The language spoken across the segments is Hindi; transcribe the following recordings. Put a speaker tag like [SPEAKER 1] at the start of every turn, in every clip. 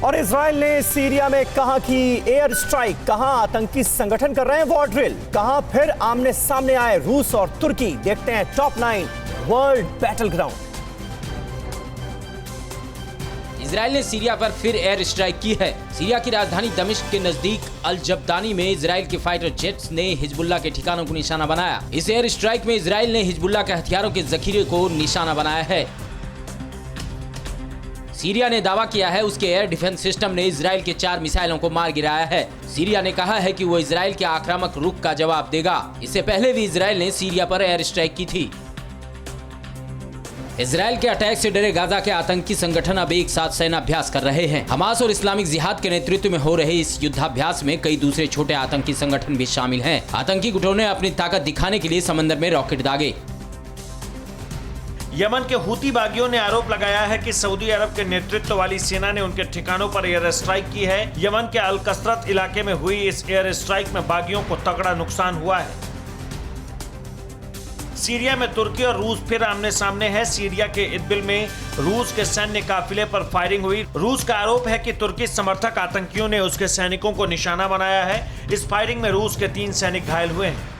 [SPEAKER 1] और इजराइल ने सीरिया में कहा कि एयर स्ट्राइक, कहां आतंकी संगठन कर रहे हैं वॉर ड्रिल, कहां फिर आमने सामने आए रूस और तुर्की। देखते हैं top 9 world battle ground.
[SPEAKER 2] Israel ने सीरिया पर फिर एयर स्ट्राइक की है। सीरिया की राजधानी दमिश्क के नजदीक अल जब्दानी में इजराइल के फाइटर जेट्स ने हिजबुल्लाह के ठिकानों को निशाना बनाया। इस एयर स्ट्राइक में इजराइल ने हिजबुल्लाह के हथियारों के जखीरे को निशाना बनाया है। सीरिया ने दावा किया है उसके एयर डिफेंस सिस्टम ने इजराइल के 4 मिसाइलों को मार गिराया है। सीरिया ने कहा है कि वो इजराइल के आक्रामक रुख का जवाब देगा। इससे पहले भी इजराइल ने सीरिया पर एयर स्ट्राइक की थी। इजराइल के अटैक से डरे गाजा के आतंकी संगठन अब एक साथ सेनाभ्यास कर रहे हैं। हमास और इस्लामिक जिहाद के नेतृत्व में हो रहे इस युद्धाभ्यास में कई दूसरे छोटे आतंकी संगठन भी शामिल हैं। आतंकी गुटों ने अपनी ताकत दिखाने के लिए समंदर में रॉकेट दागे।
[SPEAKER 3] यमन के हूती बागियों ने आरोप लगाया है कि सऊदी अरब के नेतृत्व वाली सेना ने उनके ठिकानों पर एयर स्ट्राइक की है। यमन के अल कसरत इलाके में हुई इस एयर स्ट्राइक में बागियों को तगड़ा नुकसान हुआ है। सीरिया में तुर्की और रूस फिर आमने सामने है। सीरिया के इदबिल में रूस के सैन्य काफिले पर फायरिंग हुई। रूस का आरोप है कि तुर्की समर्थक आतंकियों ने उसके सैनिकों को निशाना बनाया है। इस फायरिंग में रूस के 3 सैनिक घायल हुए हैं।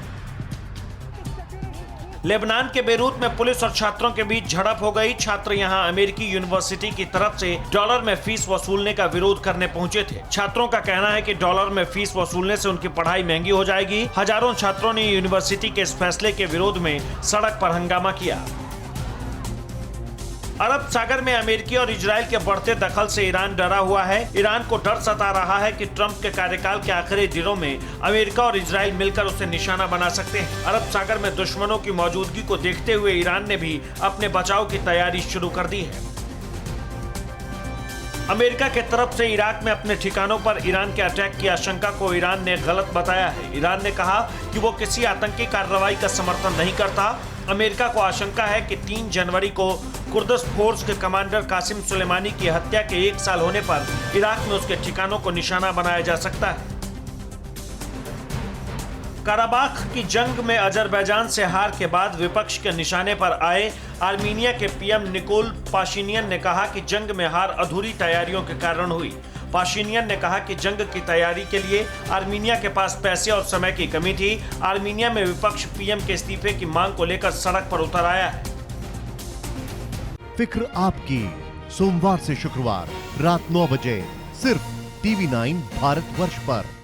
[SPEAKER 3] लेबनान के बेरूत में पुलिस और छात्रों के बीच झड़प हो गई। छात्र यहां अमेरिकी यूनिवर्सिटी की तरफ से डॉलर में फीस वसूलने का विरोध करने पहुंचे थे। छात्रों का कहना है कि डॉलर में फीस वसूलने से उनकी पढ़ाई महंगी हो जाएगी। हजारों छात्रों ने यूनिवर्सिटी के इस फैसले के विरोध में सड़क पर हंगामा किया। अरब सागर में अमेरिकी और इजराइल के बढ़ते दखल से ईरान डरा हुआ है। ईरान को डर सता रहा है कि ट्रंप के कार्यकाल के आखिरी दिनों में अमेरिका और इजराइल मिलकर उसे निशाना बना सकते हैं। अरब सागर में दुश्मनों की मौजूदगी को देखते हुए ईरान ने भी अपने बचाव की तैयारी शुरू कर दी है। अमेरिका के तरफ से इराक में अपने ठिकानों पर ईरान के अटैक की आशंका को ईरान ने गलत बताया है। ईरान ने कहा कि वो किसी आतंकी कार्रवाई का समर्थन नहीं करता। अमेरिका को आशंका है कि 3 जनवरी को कुर्दिश फोर्स के कमांडर कासिम सुलेमानी की हत्या के 1 साल होने पर इराक में उसके ठिकानों को निशाना बनाया जा सकता है। कराबाख की जंग में अजरबैजान से हार के बाद विपक्ष के निशाने पर आए आर्मीनिया के पीएम निकोल पाशिनियन ने कहा कि जंग में हार अधूरी तैयारियों के कारण हुई। पाशिनियन ने कहा कि जंग की तैयारी के लिए आर्मीनिया के पास पैसे और समय की कमी थी। आर्मीनिया में विपक्ष पीएम के इस्तीफे की मांग को लेकर सड़क पर उतर आया है।
[SPEAKER 4] फिक्र आपकी, सोमवार से शुक्रवार रात 9 बजे सिर्फ TV9 भारतवर्ष पर।